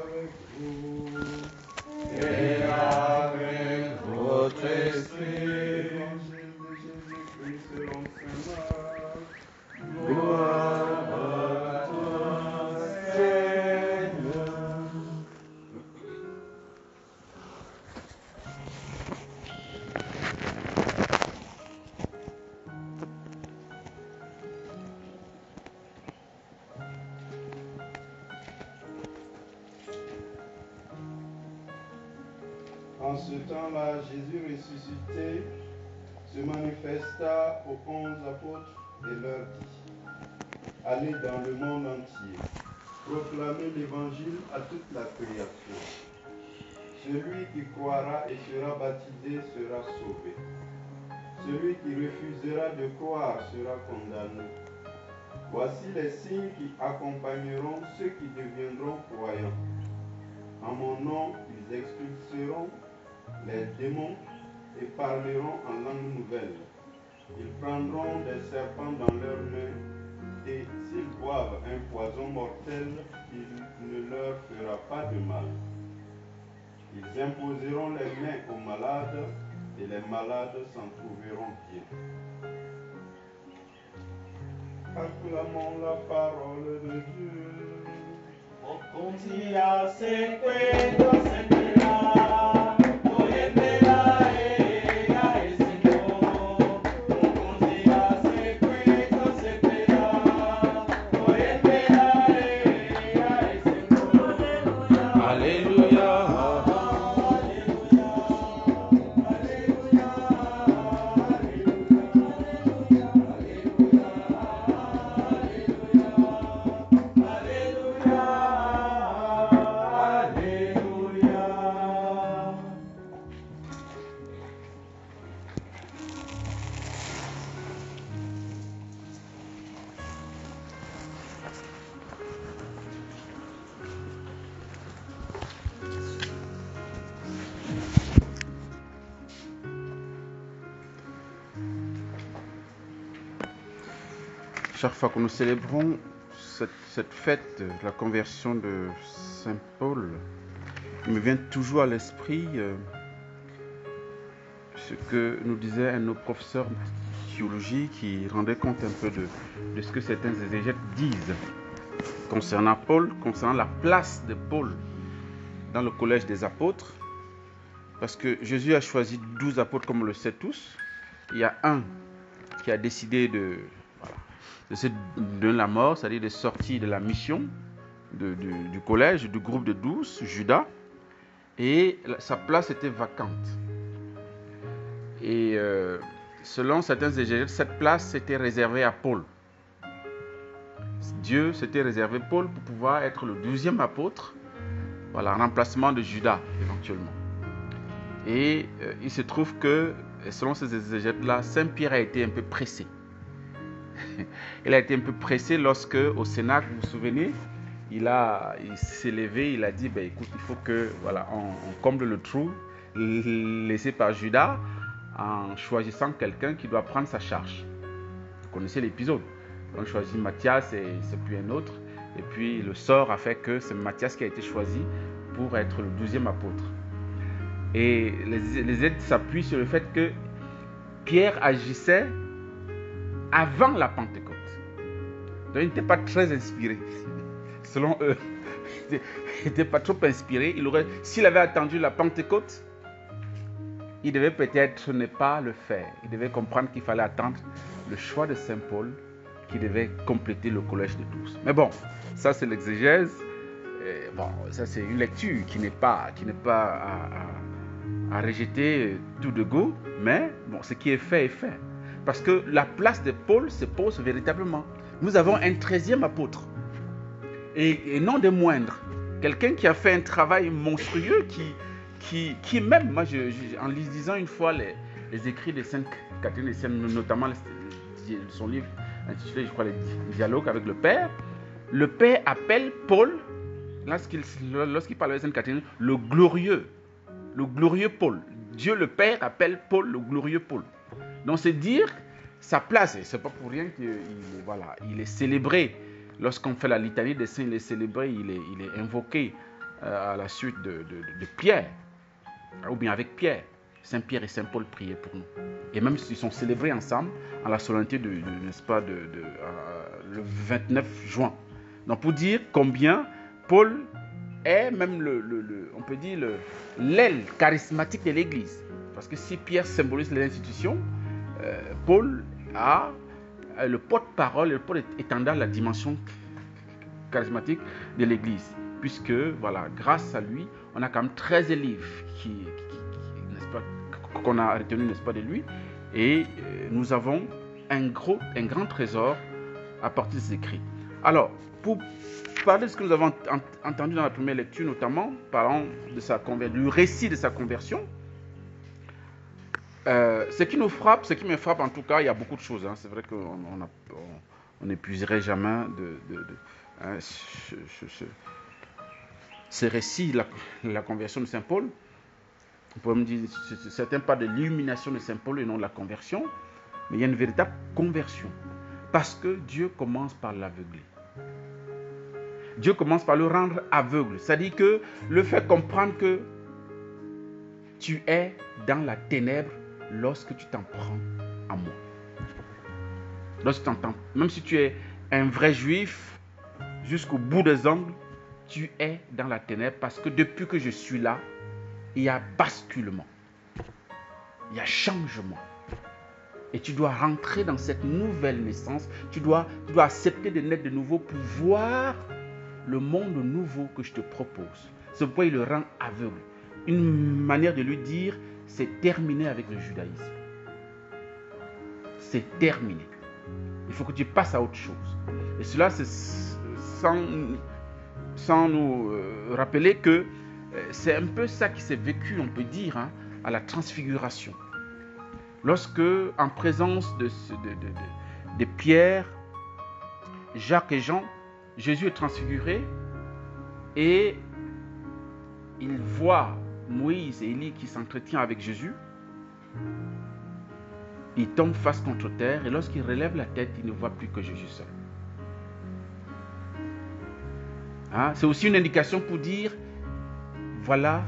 avec vous. Et avec votre esprit. Évangile de Jésus-Christ selon saint Marc. Gloire à toi, Seigneur. En ce temps-là, Jésus ressuscité se manifesta aux 11 apôtres et leur dit: Allez dans le monde entier, proclamez l'évangile à toute la création. Celui qui croira et sera baptisé sera sauvé. Celui qui refusera de croire sera condamné. Voici les signes qui accompagneront ceux qui deviendront croyants. En mon nom, ils expulseront les démons et parleront en langue nouvelle. Ils prendront des serpents dans leurs mains et s'ils boivent un poison mortel, il ne leur fera pas de mal. Ils imposeront les mains aux malades et les malades s'en trouveront bien. Acclamons la parole de Dieu. Contia sequendo sembrerà, poemela ea e sino. Contia sequendo sembrerà, poemela ea e sino. Alleluia. Chaque fois que nous célébrons cette fête de la conversion de Saint Paul, il me vient toujours à l'esprit ce que nous disait un de nos professeurs de théologie qui rendait compte un peu de ce que certains exégètes disent concernant Paul, concernant la place de Paul dans le collège des apôtres. Parce que Jésus a choisi 12 apôtres comme on le sait tous. Il y a un qui a décidé de se donner la mort, c'est-à-dire de sortir de la mission du collège, du groupe de 12, Judas, et sa place était vacante. Et selon certains exégètes, cette place était réservée à Paul. Dieu s'était réservé Paul pour pouvoir être le 12e apôtre, voilà, en remplacement de Judas éventuellement. Et il se trouve que, selon ces exégètes-là, Saint Pierre a été un peu pressé. Il a été un peu pressé lorsque, au Sénat, vous vous souvenez, il s'est levé, il a dit, écoute, il faut que, voilà, on comble le trou laissé par Judas en choisissant quelqu'un qui doit prendre sa charge. Vous connaissez l'épisode. On choisit Matthias et c'est plus un autre. Et puis le sort a fait que c'est Matthias qui a été choisi pour être le 12e apôtre. Et les aides s'appuient sur le fait que Pierre agissait avant la Pentecôte. Donc il n'était pas très inspiré. Selon eux, il n'était pas trop inspiré. S'il avait attendu la Pentecôte, il devait peut-être ne pas le faire. Il devait comprendre qu'il fallait attendre le choix de Saint Paul qui devait compléter le collège de 12. Mais bon, ça c'est l'exégèse. Bon, ça c'est une lecture qui n'est pas à rejeter tout de go. Mais bon, ce qui est fait est fait. Parce que la place de Paul se pose véritablement. Nous avons un 13e apôtre. Et non des moindres. Quelqu'un qui a fait un travail monstrueux qui même, moi, en lisant une fois les écrits de Sainte Catherine de Sienne, notamment son livre intitulé, je crois, les dialogues avec le Père appelle Paul, lorsqu'il parle de Sainte Catherine, le glorieux Paul. Dieu le Père appelle Paul le glorieux Paul. Donc c'est dire sa place, et c'est pas pour rien qu'il est célébré. Lorsqu'on fait la litanie des saints, il est célébré, il est invoqué à la suite de Pierre, ou bien avec Pierre. Saint Pierre et Saint Paul priaient pour nous. Et même s'ils sont célébrés ensemble à la solennité n'est-ce pas, le 29 juin. Donc pour dire combien Paul est même on peut dire l'aile charismatique de l'Église. Parce que si Pierre symbolise l'institution, Paul a le porte-parole, le porte-étendard de la dimension charismatique de l'Église. Puisque, voilà, grâce à lui, on a quand même 13 livres n'est-ce pas, qu'on a retenu, n'est-ce pas, de lui. Et nous avons un grand trésor à partir de ses écrits. Alors, pour parler de ce que nous avons entendu dans la première lecture, notamment, parlant de du récit de sa conversion, ce qui me frappe en tout cas, il y a beaucoup de choses. Hein. C'est vrai qu'on n'épuiserait jamais ce récit, la conversion de Saint Paul. On peut me dire, certains parlent de l'illumination de Saint Paul et non de la conversion, mais il y a une véritable conversion. Parce que Dieu commence par l'aveugler. Dieu commence par le rendre aveugle. C'est-à-dire que le fait comprendre que tu es dans la ténèbre lorsque tu t'en prends à moi. Lorsque tu entends, même si tu es un vrai juif, jusqu'au bout des ongles, tu es dans la ténèbre parce que depuis que je suis là, il y a basculement. Il y a changement. Et tu dois rentrer dans cette nouvelle naissance. Tu dois accepter de naître de nouveau pour voir le monde nouveau que je te propose. C'est pourquoi il le rend aveugle. Une manière de lui dire, c'est terminé avec le judaïsme. C'est terminé. Il faut que tu passes à autre chose. Et cela, c'est sans nous rappeler que c'est un peu ça qui s'est vécu, on peut dire, hein, à la transfiguration. Lorsque, en présence de Pierre, Jacques et Jean, Jésus est transfiguré et il voit Moïse et Élie qui s'entretiennent avec Jésus. Il tombe face contre terre et lorsqu'il relève la tête, il ne voit plus que Jésus seul. Hein? C'est aussi une indication pour dire, voilà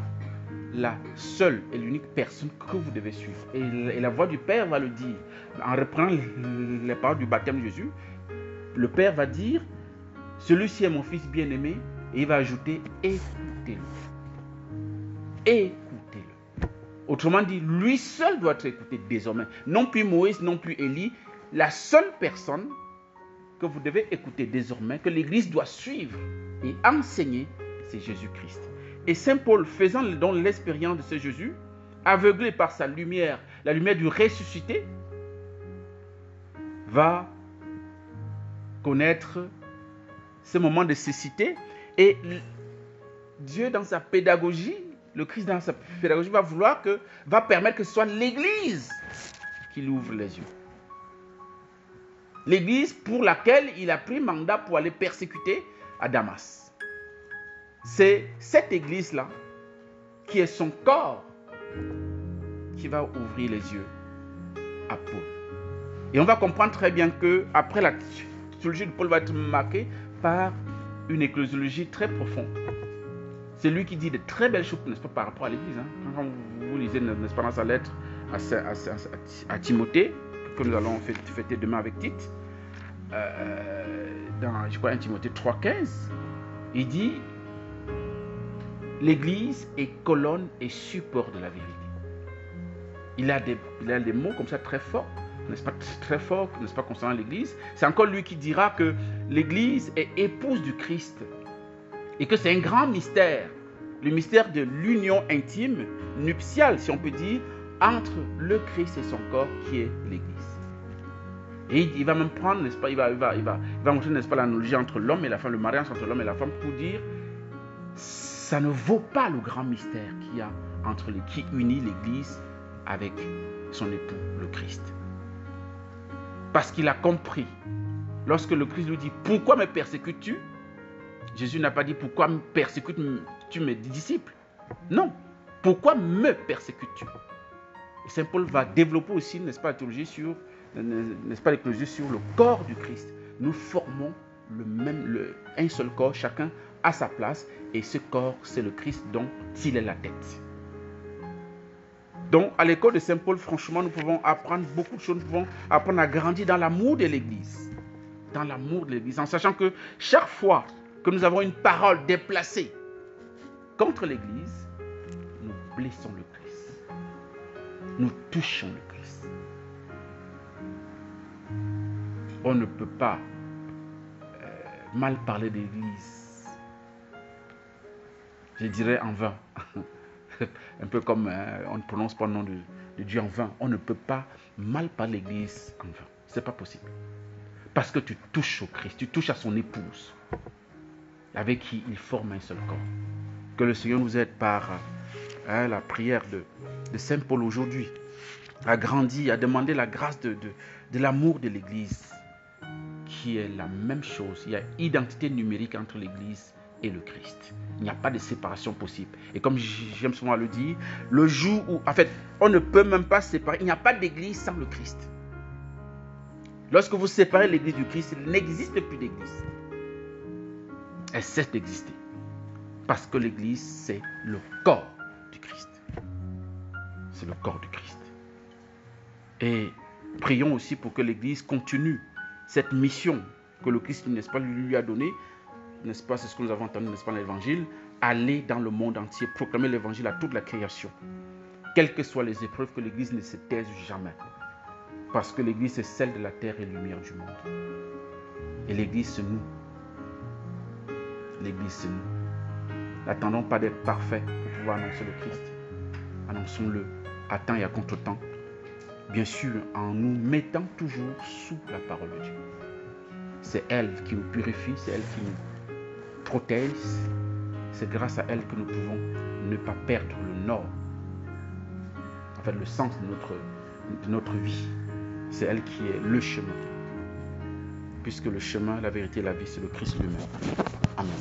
la seule et l'unique personne que vous devez suivre. Et la voix du Père va le dire. En reprenant les paroles du baptême de Jésus, le Père va dire, celui-ci est mon fils bien-aimé, et il va ajouter, écoutez-le. Écoutez-le. Autrement dit, lui seul doit être écouté désormais. Non plus Moïse, non plus Élie. La seule personne que vous devez écouter désormais, que l'Église doit suivre et enseigner, c'est Jésus-Christ. Et Saint Paul, faisant donc l'expérience de ce Jésus, aveuglé par sa lumière, la lumière du ressuscité, va connaître ce moment de cécité. Et Dieu, dans sa pédagogie, le Christ, dans sa pédagogie, va permettre que ce soit l'Église qui lui ouvre les yeux. L'Église pour laquelle il a pris mandat pour aller persécuter à Damas. C'est cette Église-là, qui est son corps, qui va ouvrir les yeux à Paul. Et on va comprendre très bien qu'après la théologie de Paul va être marquée par une ecclésiologie très profonde. C'est lui qui dit de très belles choses, n'est-ce pas, par rapport à l'Église. Hein. Quand vous lisez, n'est-ce pas, dans sa lettre à Timothée, que nous allons fêter demain avec Tite, dans, je crois, 1 Timothée 3,15, il dit l'Église est colonne et support de la vérité. Il a des mots comme ça très forts, n'est-ce pas, très forts, n'est-ce pas, concernant l'Église. C'est encore lui qui dira que l'Église est épouse du Christ et que c'est un grand mystère, le mystère de l'union intime, nuptiale, si on peut dire, entre le Christ et son corps qui est l'Église. Et il va même prendre, n'est-ce pas, il va montrer, n'est-ce pas, l'analogie entre l'homme et la femme, le mariage entre l'homme et la femme, pour dire ça ne vaut pas le grand mystère qu'il y a qui unit l'Église avec son époux, le Christ. Parce qu'il a compris. Lorsque le Christ lui dit, pourquoi me persécutes-tu? Jésus n'a pas dit, pourquoi me persécutes-tu mes disciples? Non. Pourquoi me persécutes-tu? Et Saint Paul va développer aussi, n'est-ce pas, la théologie sur, n'est-ce pas, l'écologie sur le corps du Christ. Nous formons un seul corps, chacun à sa place et ce corps, c'est le Christ dont il est la tête. Donc, à l'école de Saint Paul, franchement, nous pouvons apprendre beaucoup de choses. Nous pouvons apprendre à grandir dans l'amour de l'Église. Dans l'amour de l'Église, en sachant que chaque fois que nous avons une parole déplacée contre l'Église, nous blessons le Christ. Nous touchons le Christ. On ne peut pas mal parler de l'Église. Je dirais en vain. Un peu comme on ne prononce pas le nom de Dieu en vain. On ne peut pas mal parler de l'Église en vain. Ce n'est pas possible. Parce que tu touches au Christ, tu touches à son épouse, avec qui il forme un seul corps. Que le Seigneur nous aide par la prière de Saint Paul aujourd'hui, à grandir, à demander la grâce de l'amour de l'Église, qui est la même chose. Il y a identité numérique entre l'Église et le Christ. Il n'y a pas de séparation possible. Et comme j'aime souvent le dire, le jour où, en fait, on ne peut même pas séparer, il n'y a pas d'Église sans le Christ. Lorsque vous séparez l'Église du Christ, il n'existe plus d'Église. Elle cesse d'exister. Parce que l'Église, c'est le corps du Christ. C'est le corps du Christ. Et prions aussi pour que l'Église continue cette mission que le Christ, n'est-ce pas, lui a donnée. N'est-ce pas, c'est ce que nous avons entendu, n'est-ce pas, dans l'Évangile. Aller dans le monde entier, proclamer l'Évangile à toute la création. Quelles que soient les épreuves, que l'Église ne se taise jamais. Parce que l'Église, c'est celle de la terre et lumière du monde. Et l'Église, c'est nous. L'Église, c'est nous. N'attendons pas d'être parfaits pour pouvoir annoncer le Christ. Annonçons-le à temps et à contre-temps. Bien sûr, en nous mettant toujours sous la parole de Dieu. C'est elle qui nous purifie, c'est elle qui nous protège. C'est grâce à elle que nous pouvons ne pas perdre le nord. En fait, le sens de notre vie. C'est elle qui est le chemin. Puisque le chemin, la vérité et la vie, c'est le Christ lui-même. Amen.